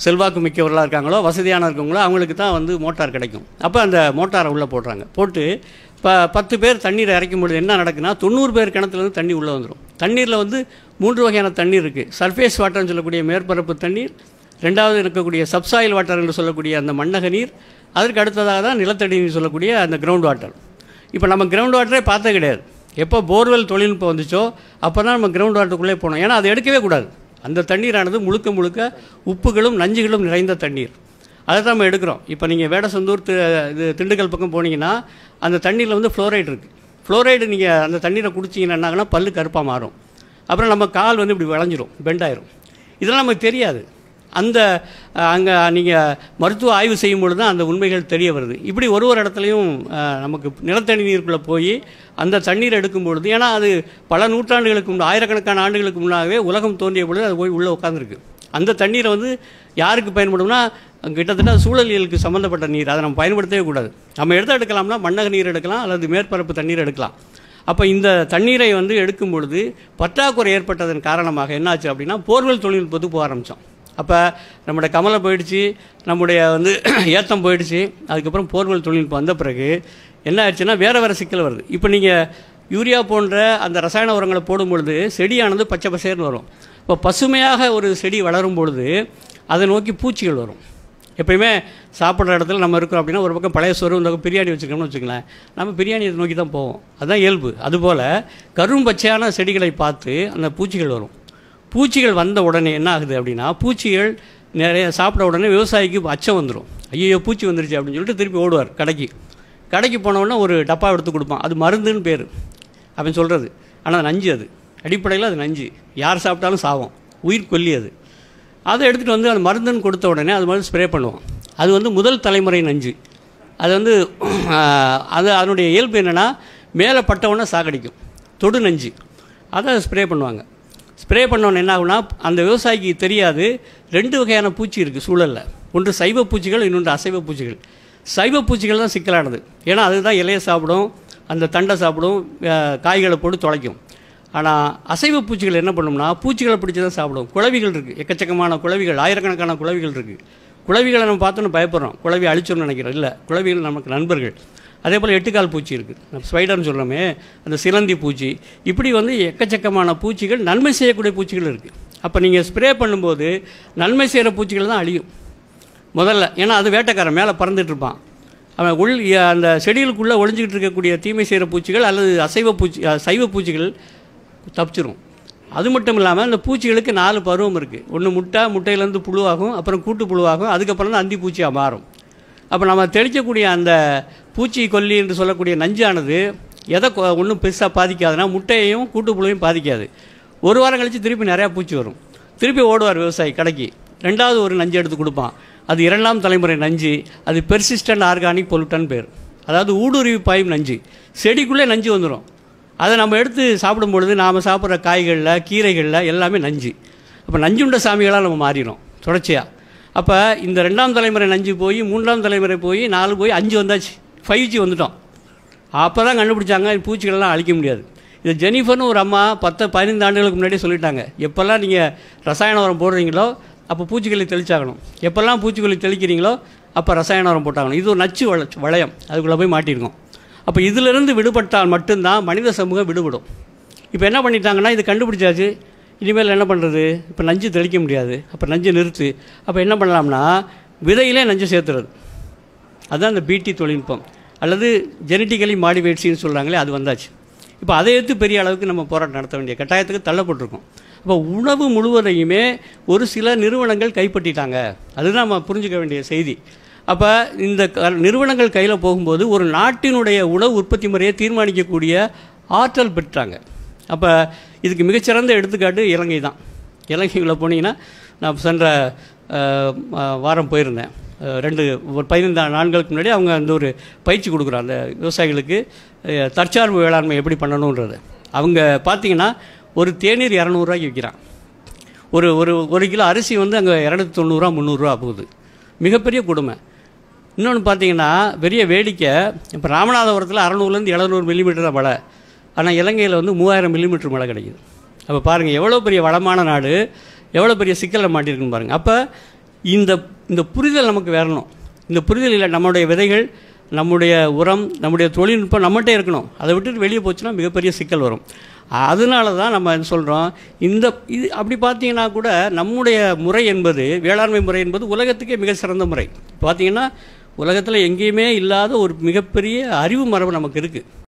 செல்வாக்கு மிக்கவர்களாக இருக்காங்களோ வசதியான இருக்கவங்களோ அவங்களுக்கு தான் வந்து மோட்டார் கிடைக்கும். அப்போ அந்த மோட்டாரை உள்ளே போடுறாங்க. போட்டு இப்போ 10 பேர் தண்ணீரை இறக்கும் பொழுது என்ன நடக்குன்னா 90 பேர் கிணத்துலேருந்து தண்ணி உள்ளே வந்துடும். தண்ணீரில் வந்து 3 வகையான தண்ணீர் இருக்குது. சர்ஃபேஸ் வாட்டர்னு சொல்லக்கூடிய மேற்பரப்பு தண்ணீர், ரெண்டாவது இருக்கக்கூடிய சப்சாயில் வாட்டர் என்று சொல்லக்கூடிய அந்த மண்ணக நீர், அதற்கு அடுத்ததாக தான் நிலத்தடி நீர் சொல்லக்கூடிய அந்த கிரவுண்ட் வாட்டர். இப்போ நம்ம கிரவுண்ட் வாட்டரே பார்த்தே கிடையாது. எப்போ போர்வெல் தொழில்நுட்பம் வந்துச்சோ அப்போ தான் நம்ம கிரவுண்ட் வாட்டருக்குள்ளே போனோம். ஏன்னா அதை எடுக்கவே கூடாது. அந்த தண்ணீரானது முழுக்க முழுக்க உப்புகளும் நஞ்சுகளும் நிறைந்த தண்ணீர். அதை தான் நம்ம எடுக்கிறோம். இப்போ நீங்கள் வேடசந்தூர் இது திண்டுக்கல் பக்கம் போனீங்கன்னா அந்த தண்ணீரில் வந்து ஃப்ளோரைடு இருக்குது. ஃப்ளோரைடு நீங்கள் அந்த தண்ணீரை குடிச்சிங்கன்னா என்னாங்கன்னா பல்லு கருப்பாக மாறும். அப்புறம் நம்ம கால் வந்து இப்படி விளைஞ்சிரும், பெண்டாயிரும். இதெல்லாம் நமக்கு தெரியாது. அந்த அங்கே நீங்கள் மருத்துவ ஆய்வு செய்யும் பொழுது தான் அந்த உண்மைகள் தெரிய வருது. இப்படி ஒரு இடத்துலையும் நமக்கு நிலத்தடி நீருக்குள்ளே போய் அந்த தண்ணீர் எடுக்கும் பொழுது, ஏன்னா அது பல நூற்றாண்டுகளுக்கு முன்னாடி, ஆயிரக்கணக்கான ஆண்டுகளுக்கு முன்னாகவே உலகம் தோன்றிய பொழுது அது போய் உள்ளே உட்காந்துருக்கு. அந்த தண்ணீரை வந்து யாருக்கு பயன்படும்னா கிட்டத்தட்ட சூழலியலுக்கு சம்மந்தப்பட்ட நீர். அதை நம்ம பயன்படுத்தவே கூடாது. நம்ம எடுக்கலாம்னா மண்ணக நீர் எடுக்கலாம் அல்லது மேற்பரப்பு தண்ணீர் எடுக்கலாம். அப்போ இந்த தண்ணீரை வந்து எடுக்கும் பொழுது பற்றாக்குறை ஏற்பட்டதன் காரணமாக என்னாச்சு அப்படின்னா போர்வெல் தொழில்நுட்பத்துக்கு போக ஆரம்பித்தோம். அப்போ நம்முடைய கமலை போயிடுச்சு, நம்முடைய வந்து ஏத்தம் போயிடுச்சு. அதுக்கப்புறம் போர்வெல் தொழில்நுட்பம் வந்த பிறகு என்ன ஆயிடுச்சுன்னா வேறு சிக்கல் வருது. இப்போ நீங்கள் யூரியா போன்ற அந்த ரசாயன உரங்களை போடும் பொழுது செடியானது பச்சை பசேர்னு வரும். இப்போ பசுமையாக ஒரு செடி வளரும் பொழுது அதை நோக்கி பூச்சிகள் வரும். எப்பயுமே சாப்பிட்ற இடத்துல நம்ம இருக்கிறோம் அப்படின்னா ஒரு பக்கம் பழைய சோறு, இந்த பிரியாணி வச்சுருக்கோம்னு வச்சுக்கலாம், நம்ம பிரியாணியை நோக்கி தான் போவோம். அதுதான் இயல்பு. அதுபோல் கரும்பச்சையான செடிகளை பார்த்து அந்த பூச்சிகள் வரும். பூச்சிகள் வந்த உடனே என்ன ஆகுது அப்படின்னா பூச்சிகள் நிறைய சாப்பிட உடனே விவசாயிக்கு அச்சம் வந்துடும். ஐயோ பூச்சி வந்துருச்சு அப்படின்னு சொல்லிட்டு திருப்பி ஓடுவார் கடைக்கு போனவுடனே ஒரு டப்பா எடுத்து கொடுப்பான். அது மருந்துன்னு பேர் அப்படின்னு சொல்கிறது. ஆனால் நஞ்சு, அது அடிப்படையில் அது நஞ்சு. யார் சாப்பிட்டாலும் சாவும், உயிர் கொல்லி அது. அதை எடுத்துகிட்டு வந்து அது மருந்துன்னு கொடுத்த உடனே அது மாதிரி ஸ்ப்ரே பண்ணுவோம். அது வந்து முதல் தலைமுறை நஞ்சு. அது வந்து அதனுடைய இயல்பு என்னென்னா மேலே பட்டவுடனே சாகடிக்கும், தொடு நஞ்சு. அதை ஸ்ப்ரே பண்ணுவாங்க. ஸ்ப்ரே பண்ணோன்னு என்ன ஆகுனா அந்த விவசாயிக்கு தெரியாது 2 வகையான பூச்சி இருக்குது சூழலில். ஒன்று சைவ பூச்சிகள், இன்னொன்று அசைவ பூச்சிகள். சைவ பூச்சிகள் தான் சிக்கலானது. ஏன்னா அதுதான் இலையை சாப்பிடும், அந்த தண்டை சாப்பிடும், காய்களை போட்டு தொலைக்கும். ஆனால் அசைவ பூச்சிகள் என்ன பண்ணும்னா பூச்சிகளை பிடிச்சி தான் சாப்பிடும். குளவிகள் இருக்குது, எக்கச்சக்கமான குளவிகள், ஆயிரக்கணக்கான குளவிகள் இருக்குது. குளவிகளை நம்ம பார்த்தோன்னு பயப்படுறோம், குளவி அழிச்சோன்னு நினைக்கிறோம். இல்லை, குளவிகள் நமக்கு நண்பர்கள். அதே போல் 8 கால் பூச்சி இருக்குது, நம்ம ஸ்பைடர்னு சொல்கிறோமே, அந்த சிலந்தி பூச்சி. இப்படி வந்து எக்கச்சக்கமான பூச்சிகள், நன்மை செய்யக்கூடிய பூச்சிகள் இருக்குது. அப்போ நீங்கள் ஸ்ப்ரே பண்ணும்போது நன்மை செய்கிற பூச்சிகள் தான் அழியும் முதல்ல. ஏன்னா அது வேட்டைக்காரன் மேலே பறந்துட்டு இருப்பான். அவன் அந்த செடிகளுக்குள்ளே ஒளிஞ்சிக்கிட்டு இருக்கக்கூடிய தீமை செய்கிற பூச்சிகள் அல்லது சைவ பூச்சிகள் தப்பிச்சிரும். அது மட்டும் இல்லாமல் அந்த பூச்சிகளுக்கு 4 பருவம் இருக்குது. ஒன்று முட்டையிலேருந்து புழுவாகும், அப்புறம் கூட்டு புழுவாகும், அதுக்கப்புறம் தான் அந்தி பூச்சியாக மாறும். அப்போ நம்ம தெளிக்கக்கூடிய அந்த பூச்சி கொல்லி என்று சொல்லக்கூடிய நஞ்சானது எதை ஒன்றும் பெருசாக பாதிக்காதுன்னா முட்டையையும் கூட்டு புழுவையும் பாதிக்காது. ஒரு வாரம் கழித்து திருப்பி நிறையா பூச்சி வரும். திருப்பி ஓடுவார் விவசாயி கடைக்கு, 2வது ஒரு நஞ்சு எடுத்து கொடுப்பான். அது 2ஆம் தலைமுறை நஞ்சு. அது பெர்சிஸ்டன்ட் ஆர்கானிக் பொல்யூட்டன் பேர். அதாவது ஊடுருவி பாயும் நஞ்சு. செடிக்குள்ளே நஞ்சு வந்துடும். அதை நம்ம எடுத்து சாப்பிடும் பொழுது நாம் சாப்பிட்ற காய்களில், கீரைகளில் எல்லாமே நஞ்சு. அப்போ நஞ்சுண்ட சாமிகளாக நம்ம மாறிடும் தொடர்ச்சியாக. அப்போ இந்த 2ஆம் தலைமுறை நஞ்சு போய் 3ஆம் தலைமுறை போய் 4 போய் 5 வந்தாச்சு, 5G வந்துட்டோம். அப்போ தான் கண்டுபிடிச்சாங்க பூச்சிகளெல்லாம் அழிக்க முடியாது. இது ஜெனிஃபர்னு ஒரு அம்மா 10-15 ஆண்டுகளுக்கு முன்னாடியே சொல்லிட்டாங்க. எப்போல்லாம் நீங்கள் ரசாயன உரம் போடுறீங்களோ அப்போ பூச்சிக்கொல்லி தெளிச்சாகணும், எப்போல்லாம் பூச்சிக்கொல்லி தெளிக்கிறீங்களோ அப்போ ரசாயன உரம் போட்டாகணும். இது ஒரு நச்சு வளையம், அதுக்குள்ளே போய் மாட்டியிருக்கோம். அப்போ இதிலிருந்து விடுபட்டால் மட்டும்தான் மனித சமூகம் விடுபடும். இப்போ என்ன பண்ணிட்டாங்கன்னா இது கண்டுபிடிச்சாச்சு, இனிமேல் என்ன பண்ணுறது, இப்போ நஞ்சு தெளிக்க முடியாது, அப்போ நஞ்சு நிறுத்து. அப்போ என்ன பண்ணலாம்னா விதையிலே நஞ்சு சேர்த்துறது. அதுதான் இந்த பிடி தொழில்நுட்பம் அல்லது ஜெனட்டிக்கலி மாடிஃபைட்ஸ்ன்னு சொல்கிறாங்களே, அது வந்தாச்சு. இப்போ அதை எடுத்து பெரிய அளவுக்கு நம்ம போராட்டம் நடத்த வேண்டிய கட்டாயத்துக்கு தள்ளப்பட்டிருக்கோம். அப்போ உணவு முழுவதையுமே ஒரு சில நிறுவனங்கள் கைப்பற்றிட்டாங்க. அதுதான் நம்ம புரிஞ்சுக்க வேண்டிய செய்தி. அப்போ இந்த நிறுவனங்கள் கையில் போகும்போது ஒரு நாட்டினுடைய உணவு உற்பத்தி முறையை தீர்மானிக்கக்கூடிய ஆற்றல் பெற்றாங்க. அப்போ இதுக்கு மிகச்சிறந்த எடுத்துக்காட்டு இலங்கை தான். இலங்கைக்குள்ளே போனீங்கன்னா நான் சென்ற வாரம் போயிருந்தேன். ஒரு 15 நாட்களுக்கு முன்னாடி அவங்க அந்த ஒரு பயிற்சி கொடுக்குறாங்க அந்த விவசாயிகளுக்கு தற்சார்பு வேளாண்மை எப்படி பண்ணணுன்றது. அவங்க பார்த்தீங்கன்னா ஒரு தேநீர் 200 ரூபாய்க்கு விற்கிறான். ஒரு கிலோ அரிசி வந்து அங்கே 290 ரூபா 300 ரூபா போகுது. மிகப்பெரிய கொடுமை. இன்னொன்று பார்த்தீங்கன்னா பெரிய வேடிக்கை, இப்போ ராமநாதபுரத்தில் 600லேருந்து 700 மில்லிமீட்டர் தான் மழை, ஆனால் இலங்கையில் வந்து 3000 மில்லிமீட்டர் மழை கிடைக்குது. அப்போ பாருங்கள் எவ்வளோ பெரிய வளமான நாடு, எவ்வளோ பெரிய சிக்கலில் மாட்டியிருக்குன்னு பாருங்கள். அப்போ இந்த இந்த புரிதல் நமக்கு வரணும். இந்த புரிதல் இல்லை, நம்முடைய விதைகள், நம்முடைய உரம், நம்முடைய தொழில்நுட்பம் நம்மகிட்டே இருக்கணும். அதை விட்டுட்டு வெளியே போச்சுன்னா மிகப்பெரிய சிக்கல் வரும். அதனால தான் நம்ம சொல்கிறோம். இது அப்படி பார்த்தீங்கன்னா கூட நம்முடைய முறை என்பது, வேளாண்மை முறை என்பது உலகத்துக்கே மிக சிறந்த முறை. பார்த்தீங்கன்னா உலகத்தில் எங்கேயுமே இல்லாத ஒரு மிகப்பெரிய அறிவு மரபு நமக்கு இருக்குது.